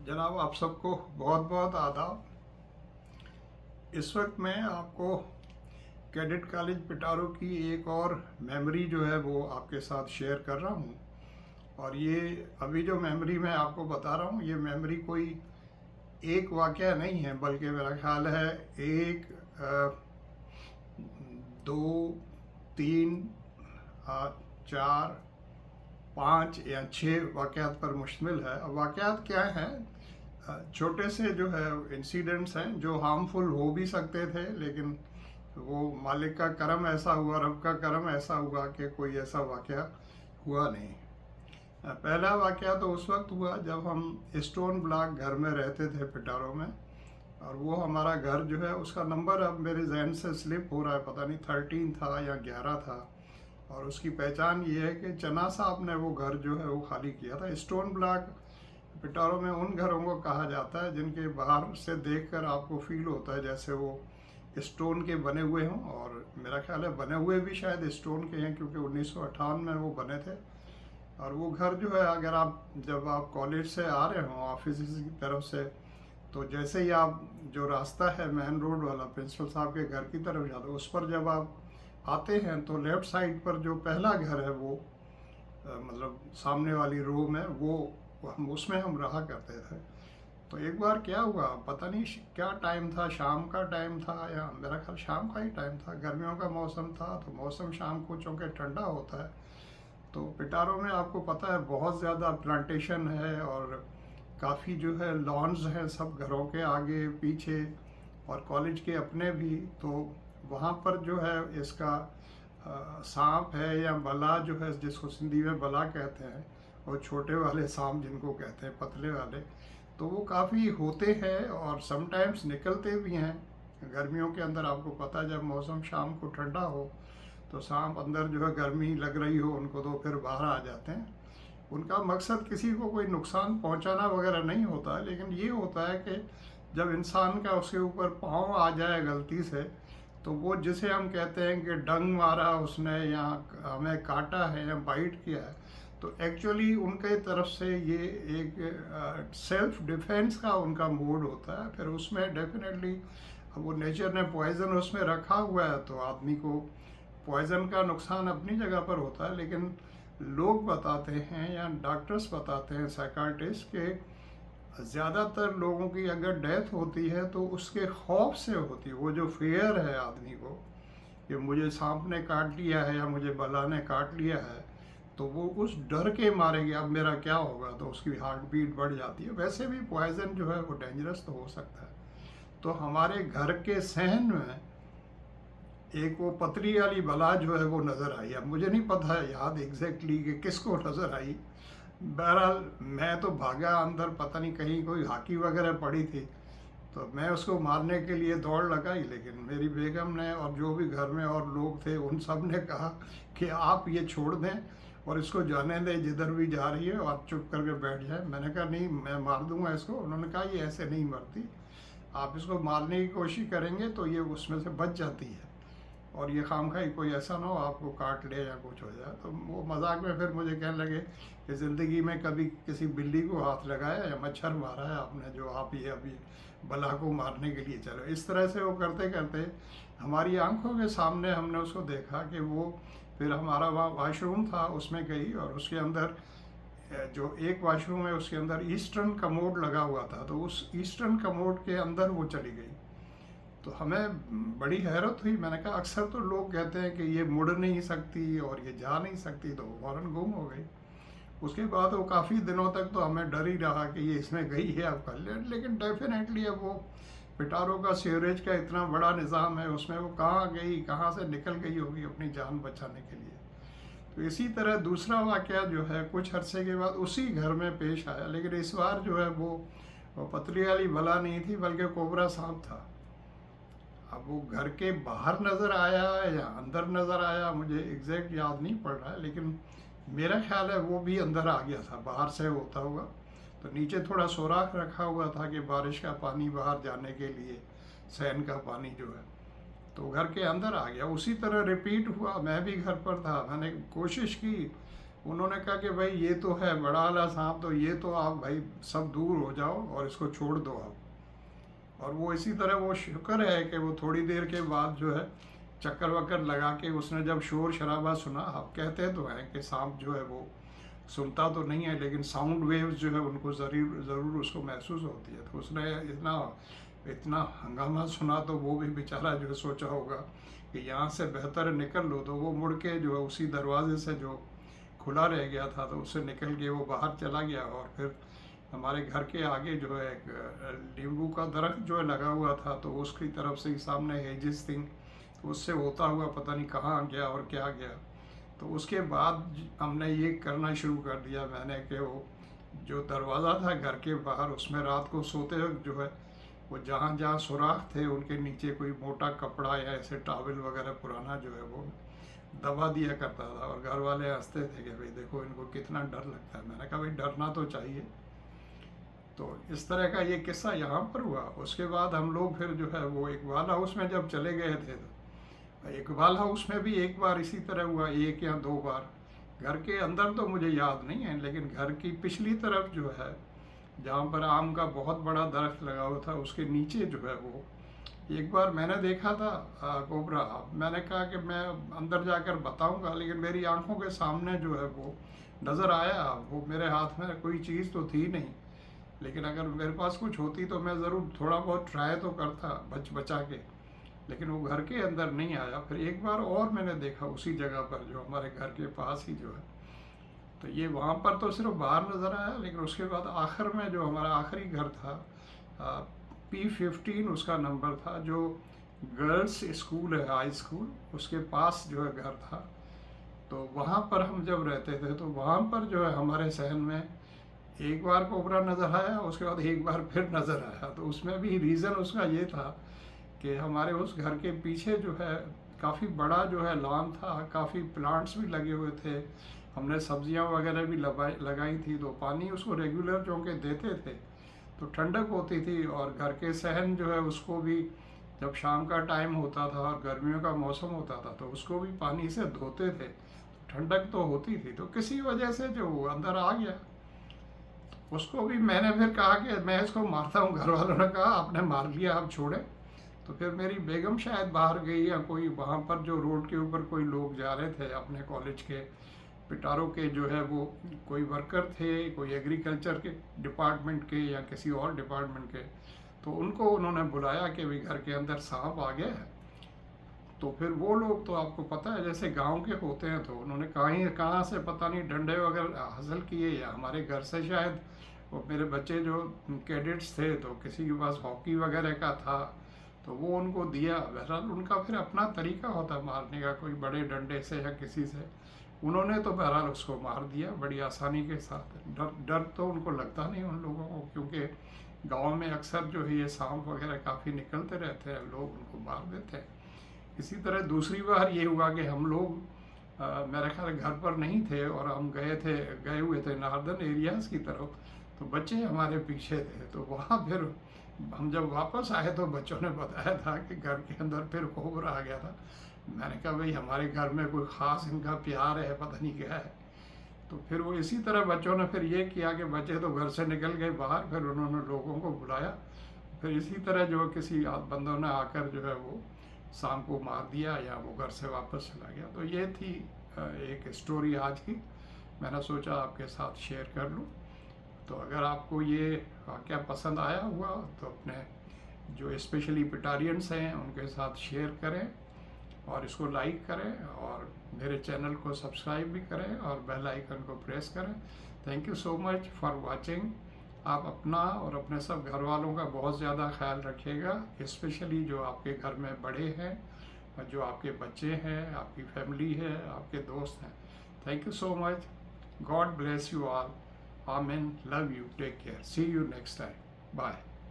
जनाब, आप सबको बहुत बहुत आदाब। इस वक्त मैं आपको कैडेट कॉलेज पिटारो की एक और मेमोरी जो है वो आपके साथ शेयर कर रहा हूँ। और ये अभी जो मेमोरी मैं आपको बता रहा हूँ, ये मेमोरी कोई एक वाक़या नहीं है, बल्कि मेरा ख्याल है एक, दो, तीन, चार, पाँच या छः वाक़यात पर मुश्तमिल है। अब वाक़यात क्या हैं? छोटे से जो है इंसिडेंट्स हैं जो हार्मफुल हो भी सकते थे, लेकिन वो मालिक का करम ऐसा हुआ, रब का करम ऐसा हुआ कि कोई ऐसा वाक़या हुआ नहीं। पहला वाक़या तो उस वक्त हुआ जब हम स्टोन ब्लॉक घर में रहते थे पिटारो में। और वो हमारा घर जो है उसका नंबर अब मेरे जहन से स्लिप हो रहा है, पता नहीं 13 था या 11 था। और उसकी पहचान ये है कि चना साहब ने वो घर जो है वो खाली किया था। स्टोन ब्लॉक पिटारो में उन घरों को कहा जाता है जिनके बाहर से देखकर आपको फील होता है जैसे वो स्टोन के बने हुए हों। और मेरा ख्याल है बने हुए भी शायद स्टोन के हैं, क्योंकि 1958 में वो बने थे। और वो घर जो है, अगर आप जब आप कॉलेज से आ रहे हों ऑफिस की तरफ से, तो जैसे ही आप जो रास्ता है मेन रोड वाला प्रिंसिपल साहब के घर की तरफ जाते, उस पर जब आप आते हैं तो लेफ़्ट साइड पर जो पहला घर है वो मतलब सामने वाली रो में, वो हम उसमें हम रहा करते थे। तो एक बार क्या हुआ, पता नहीं क्या टाइम था, शाम का टाइम था या मेरा ख्याल शाम का ही टाइम था, गर्मियों का मौसम था। तो मौसम शाम को चूँकि ठंडा होता है, तो पिटारो में आपको पता है बहुत ज़्यादा प्लांटेशन है और काफ़ी जो है लॉन्स हैं सब घरों के आगे पीछे, और कॉलेज के अपने भी। तो वहाँ पर जो है इसका सांप है या बला जो है, जिसको सिंधी में बला कहते हैं, और छोटे वाले सांप जिनको कहते हैं पतले वाले, तो वो काफ़ी होते हैं और समटाइम्स निकलते भी हैं गर्मियों के अंदर। आपको पता है जब मौसम शाम को ठंडा हो तो सांप अंदर जो है गर्मी लग रही हो उनको, तो फिर बाहर आ जाते हैं। उनका मकसद किसी को कोई नुकसान पहुंचाना वगैरह नहीं होता है, लेकिन ये होता है कि जब इंसान का उसके ऊपर पाँव आ जाए गलती से, तो वो जिसे हम कहते हैं कि डंग मारा उसने या हमें काटा है या बाइट किया है, तो एक्चुअली उनके तरफ से ये एक सेल्फ डिफेंस का उनका मोड होता है। फिर उसमें डेफिनेटली वो नेचर ने पॉइज़न उसमें रखा हुआ है, तो आदमी को पॉइज़न का नुकसान अपनी जगह पर होता है। लेकिन लोग बताते हैं या डॉक्टर्स बताते हैं, साइकाट्रिस्ट, के ज़्यादातर लोगों की अगर डेथ होती है तो उसके खौफ से होती है। वो जो फेयर है आदमी को कि मुझे सांप ने काट लिया है या मुझे बला ने काट लिया है, तो वो उस डर के मारे कि अब मेरा क्या होगा, तो उसकी हार्ट बीट बढ़ जाती है। वैसे भी पॉइज़न जो है वो डेंजरस तो हो सकता है। तो हमारे घर के सहन में एक वो पतली वाली बला जो है वो नज़र आई। अब मुझे नहीं पता है याद एग्जैक्टली कि किसको नज़र आई। बहरहाल मैं तो भागा अंदर, पता नहीं कहीं कोई हाकी वगैरह पड़ी थी, तो मैं उसको मारने के लिए दौड़ लगाई। लेकिन मेरी बेगम ने और जो भी घर में और लोग थे उन सब ने कहा कि आप ये छोड़ दें और इसको जाने दें, जिधर भी जा रही है, और चुप करके बैठ जाए। मैंने कहा नहीं, मैं मार दूंगा इसको। उन्होंने कहा ये ऐसे नहीं मरती, आप इसको मारने की कोशिश करेंगे तो ये उसमें से बच जाती है, और ये खामखाई कोई ऐसा ना हो आपको काट ले या कुछ हो जाए। तो वो मजाक में फिर मुझे कहने लगे कि ज़िंदगी में कभी किसी बिल्ली को हाथ लगाया या मच्छर मारा है आपने, जो आप ये अभी बला को मारने के लिए चलो। इस तरह से वो करते करते हमारी आंखों के सामने हमने उसको देखा कि वो फिर हमारा वहाँ वाशरूम था उसमें गई, और उसके अंदर जो एक वाशरूम है उसके अंदर ईस्टर्न कमोड लगा हुआ था, तो उस ईस्टर्न कमोड के अंदर वो चली गई। तो हमें बड़ी हैरत हुई। मैंने कहा अक्सर तो लोग कहते हैं कि ये मुड़ नहीं सकती और ये जा नहीं सकती, तो वो फ़ौरन गुम हो गई। उसके बाद वो काफ़ी दिनों तक तो हमें डर ही रहा कि ये इसमें गई है अब कर ले। लेकिन डेफिनेटली अब वो पिटारो का सीवरेज का इतना बड़ा निज़ाम है, उसमें वो कहाँ गई, कहाँ से निकल गई होगी अपनी जान बचाने के लिए। तो इसी तरह दूसरा वाक़या जो है कुछ अरसे के बाद उसी घर में पेश आया, लेकिन इस बार जो है वो पतली वाली बला नहीं थी बल्कि कोबरा सांप था। अब वो घर के बाहर नज़र आया या अंदर नज़र आया, मुझे एग्जैक्ट याद नहीं पड़ रहा है, लेकिन मेरा ख्याल है वो भी अंदर आ गया था बाहर से होता हुआ। तो नीचे थोड़ा सुराख रखा हुआ था कि बारिश का पानी बाहर जाने के लिए, सैन का पानी जो है, तो घर के अंदर आ गया। उसी तरह रिपीट हुआ। मैं भी घर पर था, मैंने कोशिश की उन्होंने कहा कि भाई ये तो है बड़ा वाला सांप, तो ये तो आप भाई सब दूर हो जाओ और इसको छोड़ दो आप। और वो इसी तरह, वो शुक्र है कि वो थोड़ी देर के बाद जो है चक्कर वक्कर लगा के उसने जब शोर शराबा सुना, आप कहते तो हैं कि सांप जो है वो सुनता तो नहीं है लेकिन साउंड वेव्स जो है उनको ज़रूर उसको महसूस होती है। तो उसने इतना इतना हंगामा सुना तो वो भी बेचारा जो है सोचा होगा कि यहाँ से बेहतर निकल लो, तो वो मुड़ के जो है उसी दरवाजे से जो खुला रह गया था तो उससे निकल के वो बाहर चला गया। और फिर हमारे घर के आगे जो है एक नींबू का दरख्त जो है लगा हुआ था, तो उसकी तरफ से ही सामने हेजिस थी, तो उससे होता हुआ पता नहीं कहाँ गया और क्या गया। तो उसके बाद हमने ये करना शुरू कर दिया मैंने कि वो जो दरवाज़ा था घर के बाहर, उसमें रात को सोते वक्त जो है वो जहाँ जहाँ सुराख थे उनके नीचे कोई मोटा कपड़ा या ऐसे टॉवल वगैरह पुराना जो है वो दबा दिया करता था। और घर वाले हंसते थे कि भाई देखो इनको कितना डर लगता है। मैंने कहा भाई डरना तो चाहिए। तो इस तरह का ये किस्सा यहाँ पर हुआ। उसके बाद हम लोग फिर जो है वो इकबाल हाउस में जब चले गए थे, तो इकबाल हाउस में भी एक बार इसी तरह हुआ, एक या दो बार। घर के अंदर तो मुझे याद नहीं है, लेकिन घर की पिछली तरफ जो है जहाँ पर आम का बहुत बड़ा दरख्त लगा हुआ था, उसके नीचे जो है वो एक बार मैंने देखा था कोबरा। मैंने कहा कि मैं अंदर जाकर बताऊंगा, लेकिन मेरी आंखों के सामने जो है वो नज़र आया। वो मेरे हाथ में कोई चीज़ तो थी नहीं, लेकिन अगर मेरे पास कुछ होती तो मैं ज़रूर थोड़ा बहुत ट्राई तो करता बचा के, लेकिन वो घर के अंदर नहीं आया। फिर एक बार और मैंने देखा उसी जगह पर जो हमारे घर के पास ही जो है, तो ये वहाँ पर तो सिर्फ बाहर नज़र आया। लेकिन उसके बाद आखिर में जो हमारा आखिरी घर था, P15 उसका नंबर था, जो गर्ल्स स्कूल है हाई स्कूल, उसके पास जो है घर था। तो वहाँ पर हम जब रहते थे तो वहाँ पर जो है हमारे सहन में एक बार कोबरा नज़र आया, उसके बाद एक बार फिर नज़र आया। तो उसमें भी रीज़न उसका ये था कि हमारे उस घर के पीछे जो है काफ़ी बड़ा जो है लॉन था, काफ़ी प्लांट्स भी लगे हुए थे, हमने सब्जियां वगैरह भी लगाई थी। तो पानी उसको रेगुलर चौंके देते थे तो ठंडक होती थी। और घर के सहन जो है उसको भी जब शाम का टाइम होता था और गर्मियों का मौसम होता था तो उसको भी पानी से धोते थे, तो ठंडक तो होती थी। तो किसी वजह से जो वो अंदर आ गया, उसको भी मैंने फिर कहा कि मैं इसको मारता हूँ। घर वालों ने कहा आपने मार लिया, आप छोड़ें। तो फिर मेरी बेगम शायद बाहर गई या कोई वहाँ पर जो रोड के ऊपर कोई लोग जा रहे थे अपने कॉलेज के पिटारों के जो है वो कोई वर्कर थे, कोई एग्रीकल्चर के डिपार्टमेंट के या किसी और डिपार्टमेंट के, तो उनको उन्होंने बुलाया कि भाई घर के अंदर सांप आ गया है। तो फिर वो लोग तो आपको पता है जैसे गांव के होते हैं, तो उन्होंने कहाँ से पता नहीं डंडे वगैरह हासिल किए, या हमारे घर से शायद वो मेरे बच्चे जो कैडेट्स थे तो किसी के पास हॉकी वगैरह का था तो वो उनको दिया। बहरहाल उनका फिर अपना तरीका होता मारने का, कोई बड़े डंडे से या किसी से। उन्होंने तो बहरहाल उसको मार दिया बड़ी आसानी के साथ। डर तो उनको लगता नहीं उन लोगों को, क्योंकि गांव में अक्सर जो है ये सांप वगैरह काफ़ी निकलते रहते हैं, लोग उनको मार देते हैं। इसी तरह दूसरी बार ये हुआ कि हम लोग मेरे ख्याल घर पर नहीं थे और हम गए हुए थे नॉर्दर्न एरियाज़ की तरफ, तो बच्चे हमारे पीछे थे। तो वहाँ फिर हम जब वापस आए तो बच्चों ने बताया था कि घर के अंदर फिर कोबरा आ गया था। मैंने कहा भाई हमारे घर में कोई ख़ास इनका प्यार है, पता नहीं क्या है। तो फिर वो इसी तरह बच्चों ने फिर ये किया कि बच्चे तो घर से निकल गए बाहर, फिर उन्होंने लोगों को बुलाया, फिर इसी तरह जो किसी बंदों ने आकर जो है वो शाम को मार दिया या वो घर से वापस चला गया। तो ये थी एक स्टोरी आज की, मैंने सोचा आपके साथ शेयर कर लूँ। तो अगर आपको ये वाक़या पसंद आया हुआ तो अपने जो स्पेशली पिटारियंस हैं उनके साथ शेयर करें और इसको लाइक करें और मेरे चैनल को सब्सक्राइब भी करें और बेल आइकन को प्रेस करें। Thank you so much for watching. आप अपना और अपने सब घर वालों का बहुत ज़्यादा ख्याल रखिएगा, स्पेशली जो आपके घर में बड़े हैं और जो आपके बच्चे हैं, आपकी फैमिली है, आपके दोस्त हैं। Thank you so much. God bless you all. Amen. Love you. Take care. See you next time. Bye.